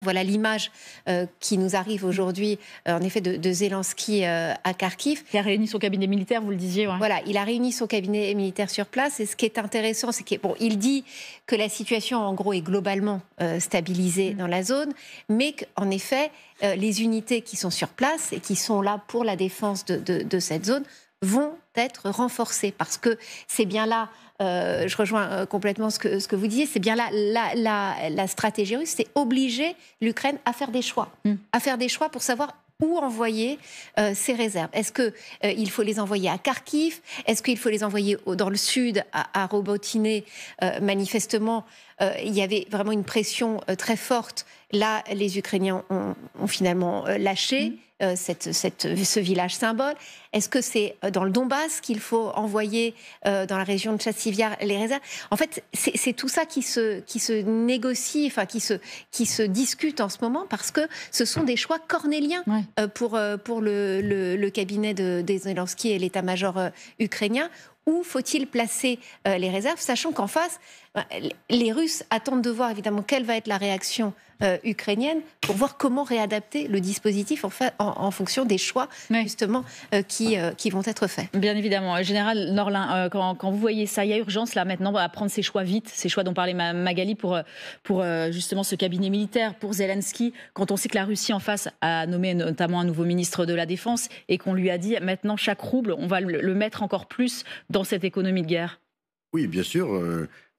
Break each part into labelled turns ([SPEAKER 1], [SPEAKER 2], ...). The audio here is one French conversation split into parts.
[SPEAKER 1] Voilà l'image qui nous arrive aujourd'hui, en effet, de Zelensky à Kharkiv.
[SPEAKER 2] Il a réuni son cabinet militaire, vous le disiez. Ouais.
[SPEAKER 1] Voilà, il a réuni son cabinet militaire sur place. Et ce qui est intéressant, c'est qu'il dit que la situation, en gros, est globalement stabilisée dans la zone, mais qu'en effet, les unités qui sont sur place et qui sont là pour la défense de cette zone vont être renforcées. Parce que c'est bien là... je rejoins complètement ce que vous disiez, c'est bien là la stratégie russe, c'est obliger l'Ukraine à faire des choix, à faire des choix pour savoir où envoyer ses réserves. Est-ce qu'il faut les envoyer à Kharkiv? Est-ce qu'il faut les envoyer dans le sud, à Robotyne? Manifestement, il y avait vraiment une pression très forte. Là, les Ukrainiens ont finalement lâché ce village symbole. Est-ce que c'est dans le Donbass qu'il faut envoyer, dans la région de Chassivyar, les réserves? En fait, c'est tout ça qui se négocie, enfin qui se discute en ce moment, parce que ce sont des choix cornéliens pour le cabinet de Zelensky et l'état-major ukrainien. Où faut-il placer les réserves, sachant qu'en face, les Russes attendent de voir évidemment quelle va être la réaction ukrainienne pour voir comment réadapter le dispositif en fonction des choix justement qui vont être faits.
[SPEAKER 2] Bien évidemment. Général Norlin, quand vous voyez ça, il y a urgence là maintenant à prendre ces choix vite, ces choix dont parlait Magali pour justement ce cabinet militaire, pour Zelensky, quand on sait que la Russie en face a nommé notamment un nouveau ministre de la Défense et qu'on lui a dit maintenant chaque rouble, on va le mettre encore plus dans cette économie de guerre.
[SPEAKER 3] Oui, bien sûr.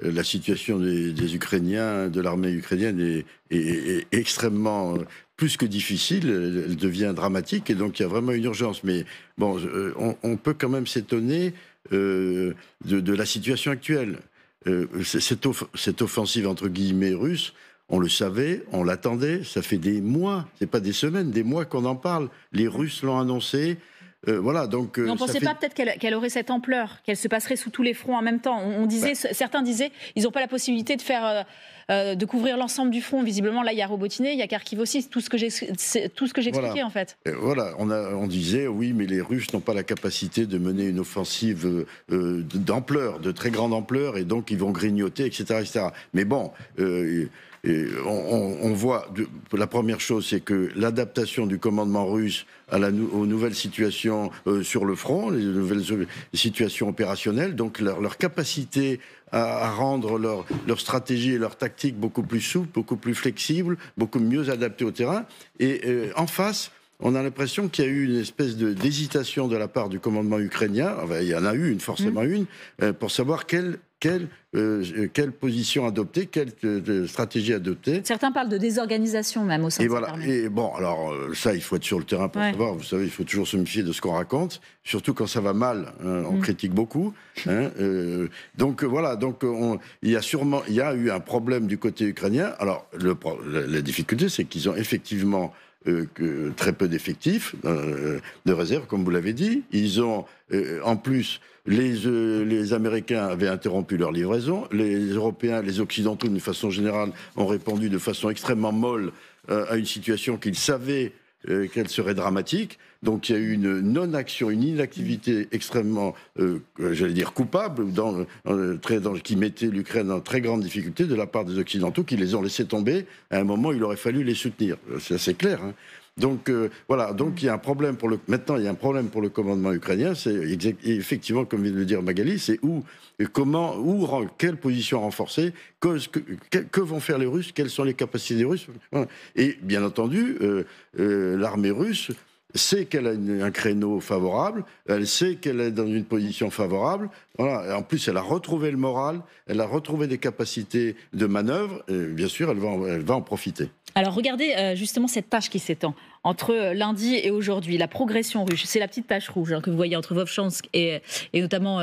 [SPEAKER 3] La situation des Ukrainiens, de l'armée ukrainienne est extrêmement, plus que difficile. Elle devient dramatique et donc il y a vraiment une urgence. Mais bon, on peut quand même s'étonner de la situation actuelle. Cette offensive entre guillemets russe, on le savait, on l'attendait. Ça fait des mois, c'est pas des semaines, des mois qu'on en parle. Les Russes l'ont annoncé. Voilà, donc,
[SPEAKER 2] mais on ne pensait pas peut-être qu'elle aurait cette ampleur, qu'elle se passerait sous tous les fronts en même temps. Certains disaient ils n'ont pas la possibilité de couvrir l'ensemble du front. Visiblement, là, il y a Robotyne, il y a Kharkiv aussi. Tout ce que j'expliquais,
[SPEAKER 3] voilà.
[SPEAKER 2] En fait.
[SPEAKER 3] Voilà, on disait oui, mais les Russes n'ont pas la capacité de mener une offensive d'ampleur, de très grande ampleur, et donc ils vont grignoter, etc., etc. Mais bon. On voit, la première chose, c'est que l'adaptation du commandement russe aux nouvelles situations sur le front, les nouvelles situations opérationnelles, donc leur capacité à rendre leur stratégie et leur tactique beaucoup plus souple, beaucoup plus flexible, beaucoup mieux adaptée au terrain. Et en face, on a l'impression qu'il y a eu une espèce d'hésitation de la part du commandement ukrainien, enfin, il y en a eu forcément une, pour savoir quelle position adopter, quelle stratégie adopter.
[SPEAKER 2] Certains parlent de désorganisation même au sein de cette armée. Et
[SPEAKER 3] bon, alors ça, il faut être sur le terrain pour savoir. Vous savez, il faut toujours se méfier de ce qu'on raconte, surtout quand ça va mal. On critique beaucoup. Donc voilà. Donc il y a eu un problème du côté ukrainien. Alors la difficulté, c'est qu'ils ont effectivement très peu d'effectifs de réserve, comme vous l'avez dit. Ils ont en plus. Les Américains avaient interrompu leur livraison, les Européens, les Occidentaux, d'une façon générale, ont répondu de façon extrêmement molle à une situation qu'ils savaient qu'elle serait dramatique. Donc il y a eu une non-action, une inactivité extrêmement, j'allais dire, coupable, qui mettait l'Ukraine en très grande difficulté de la part des Occidentaux, qui les ont laissés tomber à un moment où il aurait fallu les soutenir. C'est assez clair, hein. Donc voilà, donc il y a un problème maintenant il y a un problème pour le commandement ukrainien, c'est effectivement, comme vient de le dire Magali, c'est quelle position renforcer, que vont faire les Russes, quelles sont les capacités des Russes. Voilà. Et bien entendu, l'armée russe sait qu'elle a un créneau favorable, elle sait qu'elle est dans une position favorable. Voilà. Et en plus, elle a retrouvé le moral, elle a retrouvé des capacités de manœuvre, et bien sûr, elle va en profiter.
[SPEAKER 2] Alors regardez justement cette tâche qui s'étend entre lundi et aujourd'hui, la progression russe. C'est la petite tache rouge que vous voyez entre Vovchansk et notamment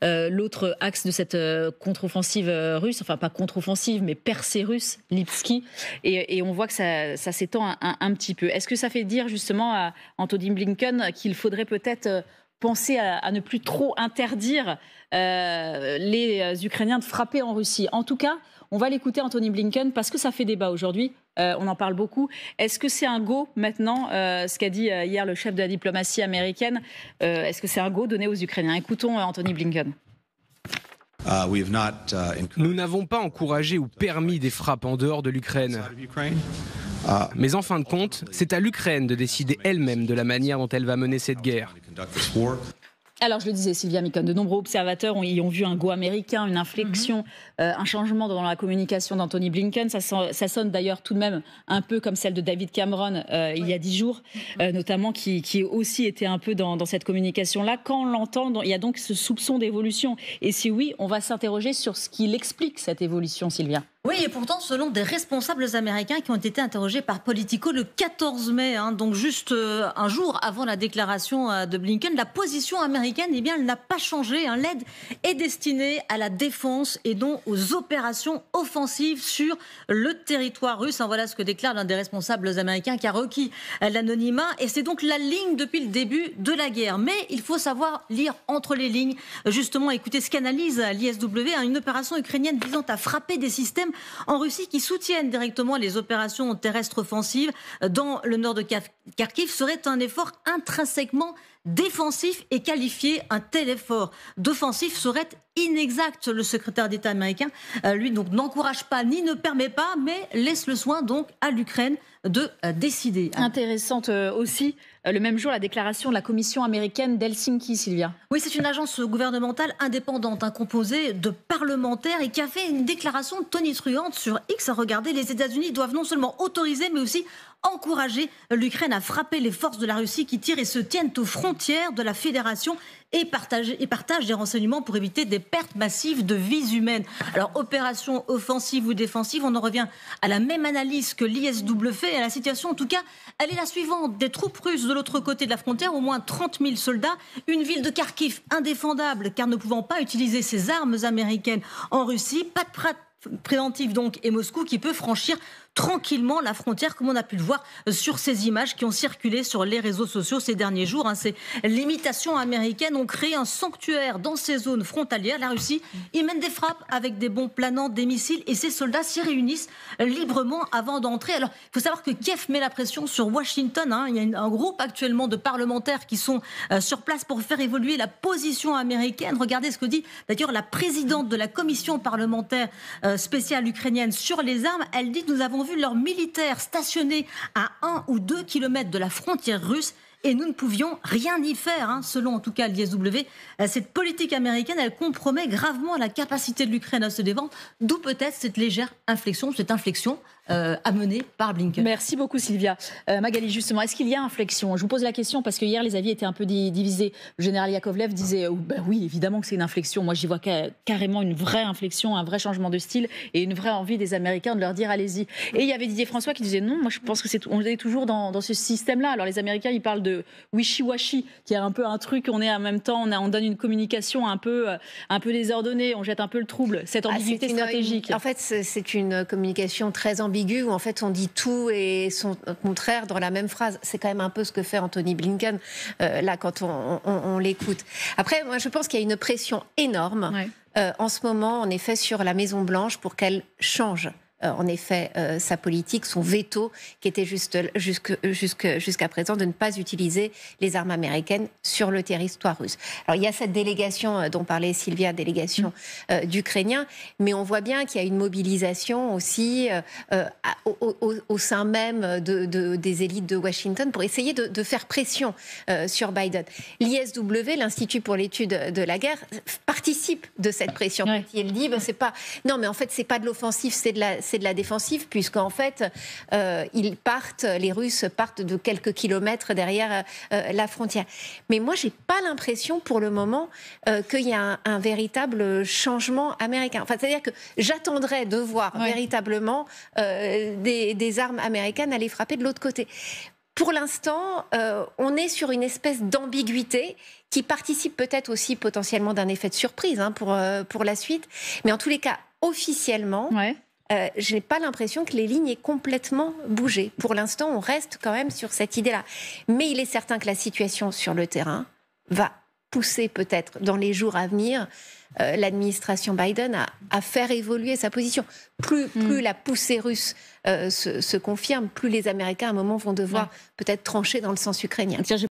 [SPEAKER 2] l'autre axe de cette contre-offensive russe, enfin pas contre-offensive mais percée russe, Lipski, et on voit que ça s'étend un petit peu. Est-ce que ça fait dire justement à Antony Blinken qu'il faudrait peut-être penser à ne plus trop interdire les Ukrainiens de frapper en Russie? En tout cas, on va l'écouter, Antony Blinken, parce que ça fait débat aujourd'hui. On en parle beaucoup. Est-ce que c'est un go maintenant, ce qu'a dit hier le chef de la diplomatie américaine? Est-ce que c'est un go donné aux Ukrainiens? Écoutons Antony Blinken.
[SPEAKER 4] Nous n'avons pas encouragé ou permis des frappes en dehors de l'Ukraine. Mais en fin de compte, c'est à l'Ukraine de décider elle-même de la manière dont elle va mener cette guerre.
[SPEAKER 2] Alors, je le disais, Sylvia Micone, de nombreux observateurs y ont vu un go américain, une inflexion, un changement dans la communication d'Anthony Blinken. Ça sonne d'ailleurs tout de même un peu comme celle de David Cameron il y a 10 jours, notamment, qui aussi était un peu dans cette communication-là. Quand on l'entend, il y a donc ce soupçon d'évolution. Et si oui, on va s'interroger sur ce qui explique cette évolution, Sylvia.
[SPEAKER 5] Oui, et pourtant, selon des responsables américains qui ont été interrogés par Politico le 14 mai, donc juste un jour avant la déclaration de Blinken, la position américaine, eh bien, elle n'a pas changé. L'aide est destinée à la défense et non aux opérations offensives sur le territoire russe. Voilà ce que déclare l'un des responsables américains qui a requis l'anonymat. Et c'est donc la ligne depuis le début de la guerre. Mais il faut savoir lire entre les lignes. Justement, écoutez ce qu'analyse l'ISW, une opération ukrainienne visant à frapper des systèmes en Russie qui soutiennent directement les opérations terrestres offensives dans le nord de Kharkiv serait un effort intrinsèquement défensif et qualifié. Un tel effort d'offensif serait inexact. Le secrétaire d'État américain, lui, donc n'encourage pas ni ne permet pas, mais laisse le soin donc à l'Ukraine de décider.
[SPEAKER 2] Intéressante aussi, le même jour, la déclaration de la Commission américaine d'Helsinki, Sylvia.
[SPEAKER 5] Oui, c'est une agence gouvernementale indépendante, composée de parlementaires et qui a fait une déclaration tonitruante sur X. Regardez, les États-Unis doivent non seulement autoriser, mais aussi encourager l'Ukraine à frapper les forces de la Russie qui tirent et se tiennent aux frontières de la Fédération et partagent des renseignements pour éviter des pertes massives de vies humaines. Alors, opération offensive ou défensive, on en revient à la même analyse que l'ISW fait. Et la situation, en tout cas, elle est la suivante. Des troupes russes de l'autre côté de la frontière, au moins 30 000 soldats. Une ville de Kharkiv indéfendable, car ne pouvant pas utiliser ses armes américaines en Russie. Pas de préventive donc, et Moscou qui peut franchir tranquillement la frontière, comme on a pu le voir sur ces images qui ont circulé sur les réseaux sociaux ces derniers jours. Ces limitations américaines ont créé un sanctuaire dans ces zones frontalières. La Russie y mène des frappes avec des bombes planantes, des missiles, et ces soldats s'y réunissent librement avant d'entrer. Alors, il faut savoir que Kiev met la pression sur Washington. Il y a un groupe actuellement de parlementaires qui sont sur place pour faire évoluer la position américaine. Regardez ce que dit d'ailleurs la présidente de la commission parlementaire spéciale ukrainienne sur les armes. Elle dit: nous avons vu leurs militaires stationnés à 1 ou 2 kilomètres de la frontière russe et nous ne pouvions rien y faire. Selon en tout cas l'ISW, cette politique américaine, elle compromet gravement la capacité de l'Ukraine à se défendre, d'où peut-être cette légère inflexion, amenée par Blinken.
[SPEAKER 2] Merci beaucoup Sylvia. Magali, justement, est-ce qu'il y a inflexion? Je vous pose la question parce que hier les avis étaient un peu divisés. Le général Yakovlev disait oui, évidemment que c'est une inflexion. Moi j'y vois carrément une vraie inflexion, un vrai changement de style et une vraie envie des Américains de leur dire allez-y. Et il y avait Didier François qui disait non, moi je pense que on est toujours dans ce système-là. Alors les Américains ils parlent de wishy-washy, qui est un peu un truc, on est en même temps, on donne une communication un peu désordonnée, on jette un peu le trouble, cette ambiguïté stratégique.
[SPEAKER 1] En fait, c'est une communication très ambiguë où en fait on dit tout et son contraire dans la même phrase. C'est quand même un peu ce que fait Anthony Blinken là quand on l'écoute. Après, moi je pense qu'il y a une pression énorme en ce moment, en effet, sur la Maison-Blanche pour qu'elle change. En effet, sa politique, son veto, qui était jusqu'à présent de ne pas utiliser les armes américaines sur le territoire russe. Alors, il y a cette délégation dont parlait Sylvia, délégation d'Ukrainiens, mais on voit bien qu'il y a une mobilisation aussi au sein même des élites de Washington pour essayer de faire pression sur Biden. L'ISW, l'Institut pour l'étude de la guerre, participe de cette pression. Il dit, c'est pas... Non, mais en fait, c'est pas de l'offensive, c'est de la défensive, puisqu'en fait, les Russes partent de quelques kilomètres derrière la frontière. Mais moi, j'ai pas l'impression, pour le moment, qu'il y a un véritable changement américain. Enfin, c'est-à-dire que j'attendrais de voir véritablement des armes américaines aller frapper de l'autre côté. Pour l'instant, on est sur une espèce d'ambiguïté qui participe peut-être aussi potentiellement d'un effet de surprise pour la suite. Mais en tous les cas, officiellement... je n'ai pas l'impression que les lignes aient complètement bougé. Pour l'instant, on reste quand même sur cette idée-là. Mais il est certain que la situation sur le terrain va pousser peut-être dans les jours à venir l'administration Biden à faire évoluer sa position. Plus la poussée russe se confirme, plus les Américains à un moment vont devoir peut-être trancher dans le sens ukrainien.